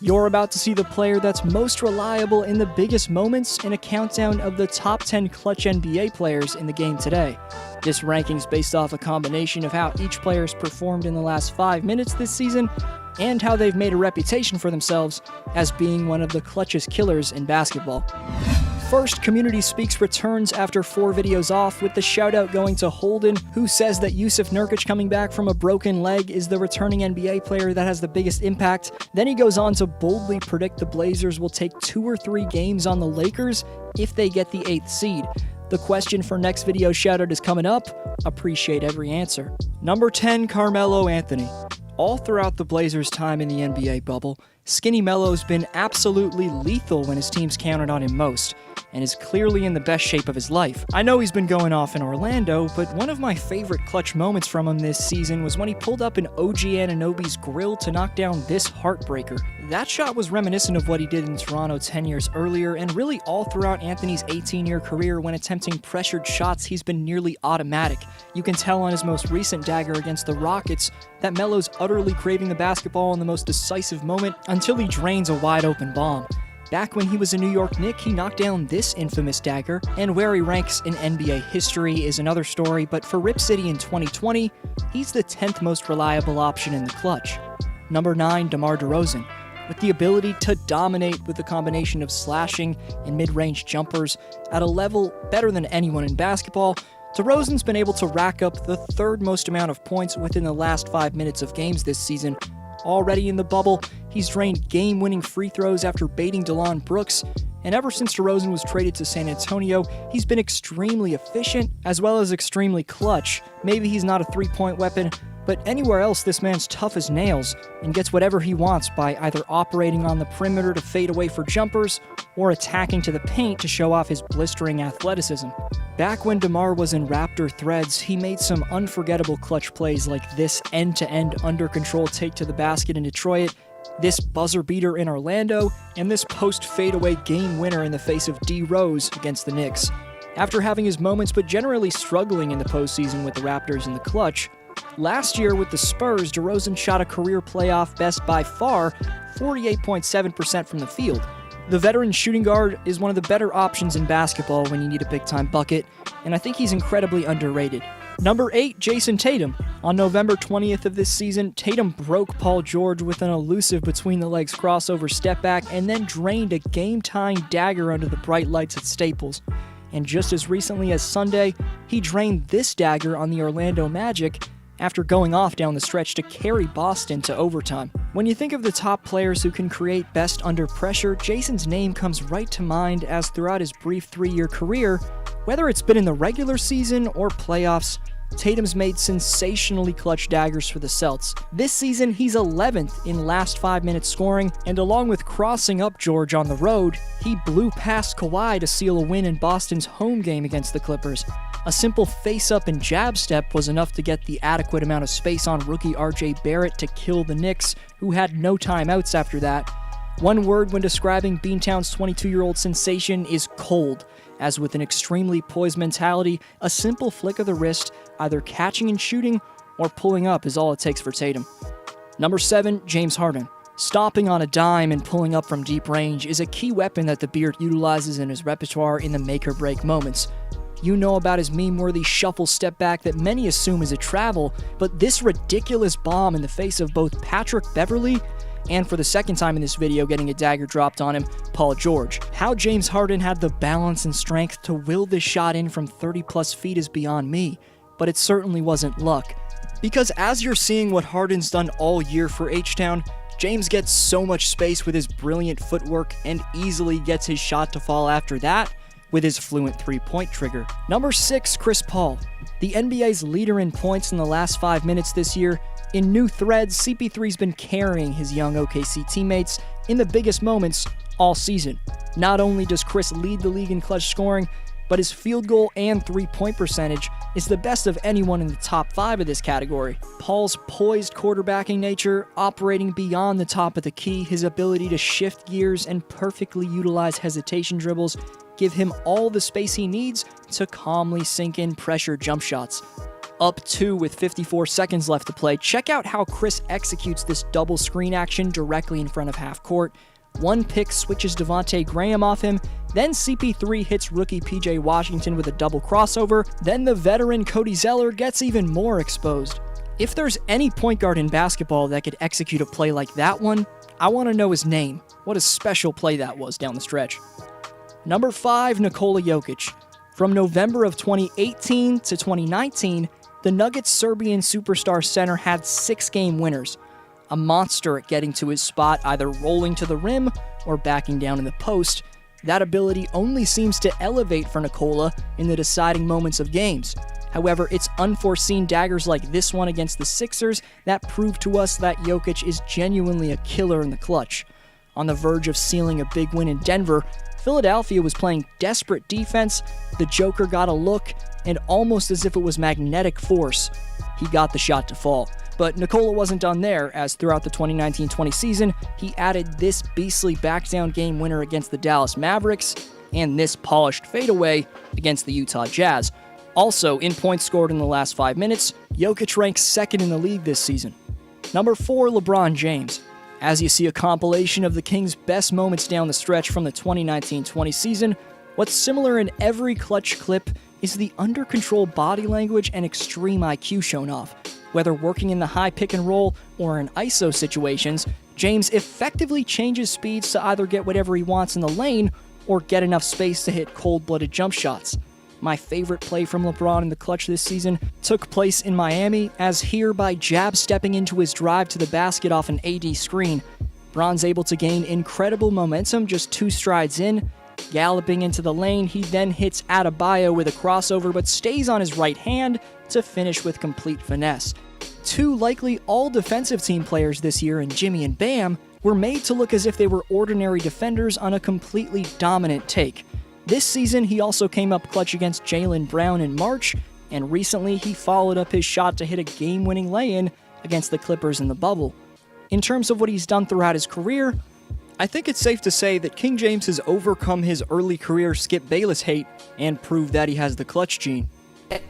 You're about to see the player that's most reliable in the biggest moments in a countdown of the top 10 clutch NBA players in the game today. This ranking's based off a combination of how each player's performed in the last 5 minutes this season and how they've made a reputation for themselves as being one of the clutchest killers in basketball. First, Community Speaks returns after 4 videos off, with the shoutout going to Holden, who says that Jusuf Nurkic coming back from a broken leg is the returning NBA player that has the biggest impact. Then he goes on to boldly predict the Blazers will take 2 or 3 games on the Lakers if they get the 8th seed. The question for next video shoutout is coming up. Appreciate every answer. Number 10, Carmelo Anthony. All throughout the Blazers' time in the NBA bubble, Skinny Melo's been absolutely lethal when his teams counted on him most, and is clearly in the best shape of his life. I know he's been going off in Orlando, but one of my favorite clutch moments from him this season was when he pulled up in OG Anunoby's grill to knock down this heartbreaker. That shot was reminiscent of what he did in Toronto 10 years earlier, and really all throughout Anthony's 18-year career when attempting pressured shots, he's been nearly automatic. You can tell on his most recent dagger against the Rockets that Melo's utterly craving the basketball in the most decisive moment until he drains a wide-open bomb. Back when he was a New York Knick, he knocked down this infamous dagger, and where he ranks in NBA history is another story, but for Rip City in 2020, he's the 10th most reliable option in the clutch. Number 9, DeMar DeRozan. With the ability to dominate with a combination of slashing and mid-range jumpers at a level better than anyone in basketball, DeRozan's been able to rack up the 3rd most amount of points within the last 5 minutes of games this season. Already in the bubble, he's drained game-winning free throws after baiting Delon Brooks, and ever since DeRozan was traded to San Antonio, he's been extremely efficient as well as extremely clutch. Maybe he's not a three-point weapon, but anywhere else this man's tough as nails and gets whatever he wants by either operating on the perimeter to fade away for jumpers or attacking to the paint to show off his blistering athleticism. Back when DeMar was in Raptor threads, he made some unforgettable clutch plays like this end-to-end under-control take to the basket in Detroit, this buzzer beater in Orlando, and this post-fadeaway game winner in the face of D. Rose against the Knicks. After having his moments but generally struggling in the postseason with the Raptors in the clutch, last year with the Spurs, DeRozan shot a career playoff best by far, 48.7% from the field. The veteran shooting guard is one of the better options in basketball when you need a big-time bucket, and I think he's incredibly underrated. Number 8, Jayson Tatum. On November 20th of this season, Tatum broke Paul George with an elusive between-the-legs crossover step-back and then drained a game-tying dagger under the bright lights at Staples. And just as recently as Sunday, he drained this dagger on the Orlando Magic after going off down the stretch to carry Boston to overtime. When you think of the top players who can create best under pressure, Jayson's name comes right to mind, as throughout his brief 3-year career, whether it's been in the regular season or playoffs, Tatum's made sensationally clutch daggers for the Celts. This season, he's 11th in last 5 minutes scoring, and along with crossing up George on the road, he blew past Kawhi to seal a win in Boston's home game against the Clippers. A simple face-up and jab step was enough to get the adequate amount of space on rookie RJ Barrett to kill the Knicks, who had no timeouts after that. One word when describing Beantown's 22-year-old sensation is cold, as with an extremely poised mentality, a simple flick of the wrist, either catching and shooting or pulling up is all it takes for Tatum. Number 7, James Harden. Stopping on a dime and pulling up from deep range is a key weapon that the Beard utilizes in his repertoire in the make-or-break moments. You know about his meme-worthy shuffle step back that many assume is a travel, but this ridiculous bomb in the face of both Patrick Beverley and, for the second time in this video, getting a dagger dropped on him, Paul George. How James Harden had the balance and strength to will this shot in from 30-plus feet is beyond me, but it certainly wasn't luck. Because as you're seeing what Harden's done all year for H-Town, James gets so much space with his brilliant footwork and easily gets his shot to fall after that with his fluent three-point trigger. Number 6, Chris Paul. The NBA's leader in points in the last 5 minutes this year, in new threads, CP3's been carrying his young OKC teammates in the biggest moments all season. Not only does Chris lead the league in clutch scoring, but his field goal and three-point percentage is the best of anyone in the top 5 of this category. Paul's poised quarterbacking nature, operating beyond the top of the key, his ability to shift gears and perfectly utilize hesitation dribbles give him all the space he needs to calmly sink in pressure jump shots. Up 2 with 54 seconds left to play. Check out how Chris executes this double screen action directly in front of half court. One pick switches Devontae Graham off him, then CP3 hits rookie PJ Washington with a double crossover, then the veteran Cody Zeller gets even more exposed. If there's any point guard in basketball that could execute a play like that one, I want to know his name. What a special play that was down the stretch. Number 5, Nikola Jokic. From November of 2018 to 2019, the Nuggets' Serbian superstar center had 6 game winners. A monster at getting to his spot, either rolling to the rim or backing down in the post. That ability only seems to elevate for Nikola in the deciding moments of games. However, it's unforeseen daggers like this one against the Sixers that prove to us that Jokic is genuinely a killer in the clutch. On the verge of sealing a big win in Denver, Philadelphia was playing desperate defense, the Joker got a look, and almost as if it was magnetic force, he got the shot to fall. But Nikola wasn't done there, as throughout the 2019-20 season, he added this beastly back-down game winner against the Dallas Mavericks, and this polished fadeaway against the Utah Jazz. Also, in points scored in the last 5 minutes, Jokic ranks 2nd in the league this season. Number 4, LeBron James. As you see a compilation of the Kings' best moments down the stretch from the 2019-20 season, what's similar in every clutch clip is the under-control body language and extreme IQ shown off. Whether working in the high pick and roll or in ISO situations, James effectively changes speeds to either get whatever he wants in the lane or get enough space to hit cold-blooded jump shots. My favorite play from LeBron in the clutch this season took place in Miami, as here by jab-stepping into his drive to the basket off an AD screen, Bron's able to gain incredible momentum just 2 strides in. Galloping into the lane, he then hits Adebayo with a crossover but stays on his right hand to finish with complete finesse. 2 likely all-defensive team players this year in Jimmy and Bam were made to look as if they were ordinary defenders on a completely dominant take. This season, he also came up clutch against Jaylen Brown in March, and recently he followed up his shot to hit a game-winning lay-in against the Clippers in the bubble. In terms of what he's done throughout his career, I think it's safe to say that King James has overcome his early career Skip Bayless hate and proved that he has the clutch gene.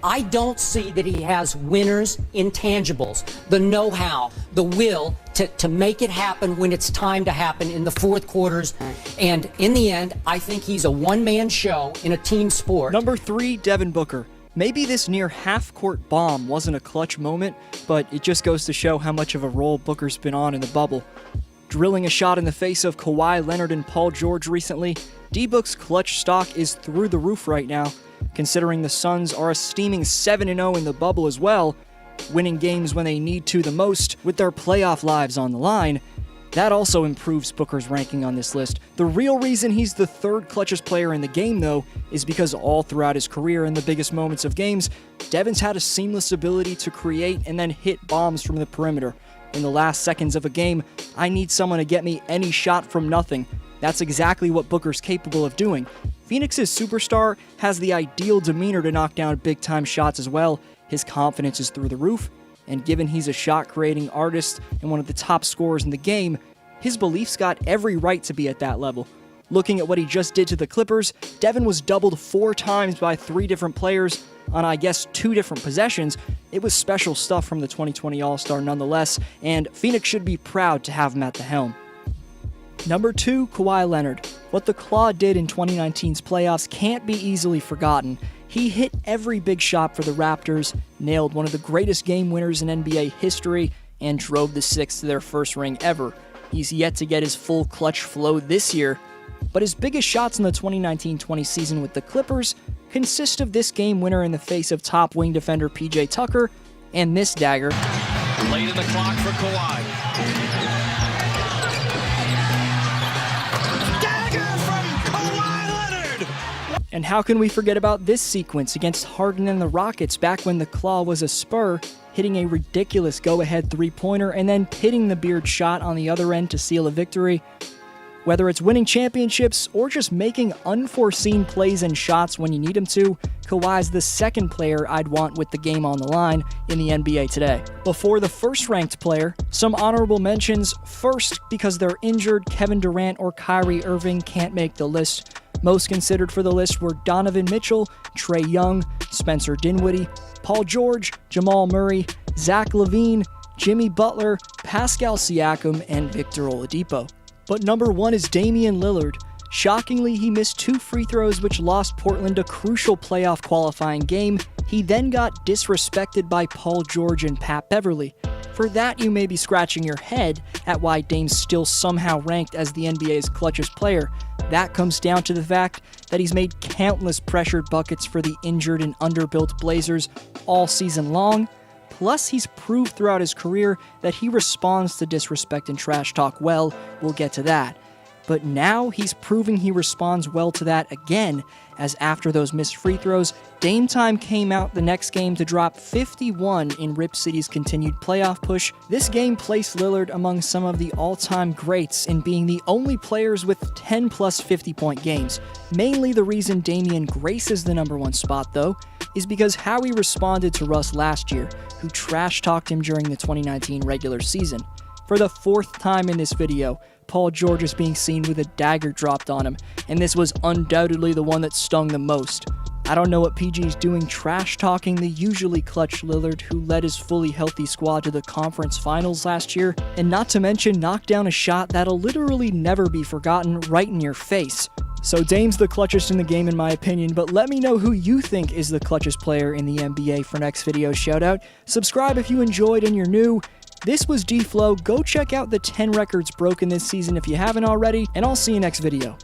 I don't see that he has winners' intangibles, the know-how, the will to make it happen when it's time to happen in the fourth quarters. And in the end, I think he's a one-man show in a team sport. Number 3, Devin Booker. Maybe this near half-court bomb wasn't a clutch moment, but it just goes to show how much of a role Booker's been on in the bubble. Drilling a shot in the face of Kawhi Leonard and Paul George recently, D-Book's clutch stock is through the roof right now, considering the Suns are a steaming 7-0 in the bubble as well, winning games when they need to the most with their playoff lives on the line. That also improves Booker's ranking on this list. The real reason he's the 3rd clutchest player in the game, though, is because all throughout his career in the biggest moments of games, Devin's had a seamless ability to create and then hit bombs from the perimeter. In the last seconds of a game, I need someone to get me any shot from nothing. That's exactly what Booker's capable of doing. Phoenix's superstar has the ideal demeanor to knock down big-time shots as well. His confidence is through the roof, and given he's a shot-creating artist and one of the top scorers in the game, his belief's got every right to be at that level. Looking at what he just did to the Clippers, Devin was doubled 4 times by 3 different players on, I guess, 2 different possessions. It was special stuff from the 2020 All-Star nonetheless, and Phoenix should be proud to have him at the helm. Number 2, Kawhi Leonard. What the Claw did in 2019's playoffs can't be easily forgotten. He hit every big shot for the Raptors, nailed one of the greatest game winners in NBA history, and drove the Sixers to their first ring ever. He's yet to get his full clutch flow this year, but his biggest shots in the 2019-20 season with the Clippers consist of this game winner in the face of top wing defender PJ Tucker, and this dagger. Late in the clock for Kawhi. Dagger from Kawhi Leonard! And how can we forget about this sequence against Harden and the Rockets back when the Claw was a Spur, hitting a ridiculous go-ahead three-pointer and then pitting the Beard shot on the other end to seal a victory? Whether it's winning championships or just making unforeseen plays and shots when you need him to, Kawhi's the 2nd player I'd want with the game on the line in the NBA today. Before the 1st-ranked player, some honorable mentions. First, because they're injured, Kevin Durant or Kyrie Irving can't make the list. Most considered for the list were Donovan Mitchell, Trae Young, Spencer Dinwiddie, Paul George, Jamal Murray, Zach LaVine, Jimmy Butler, Pascal Siakam, and Victor Oladipo. But number 1 is Damian Lillard. Shockingly, he missed 2 free throws which lost Portland a crucial playoff qualifying game. He then got disrespected by Paul George and Pat Beverly. For that, you may be scratching your head at why Dame's still somehow ranked as the NBA's clutchest player. That comes down to the fact that he's made countless pressured buckets for the injured and underbuilt Blazers all season long. Plus, he's proved throughout his career that he responds to disrespect and trash talk well. We'll get to that. But now he's proving he responds well to that again, as after those missed free throws, Dame Time came out the next game to drop 51 in Rip City's continued playoff push. This game placed Lillard among some of the all-time greats in being the only players with 10-plus 50-point games. Mainly the reason Damian graces the number 1 spot, though, is because how he responded to Russ last year, who trash-talked him during the 2019 regular season. For the 4th time in this video, Paul George is being seen with a dagger dropped on him, and this was undoubtedly the one that stung the most. I don't know what PG's doing trash-talking the usually clutch Lillard, who led his fully healthy squad to the conference finals last year, and not to mention knock down a shot that'll literally never be forgotten right in your face. So Dame's the clutchest in the game in my opinion, but let me know who you think is the clutchest player in the NBA for next video shoutout. Subscribe if you enjoyed and you're new. This was D-Flow. Go check out the 10 records broken this season if you haven't already, and I'll see you next video.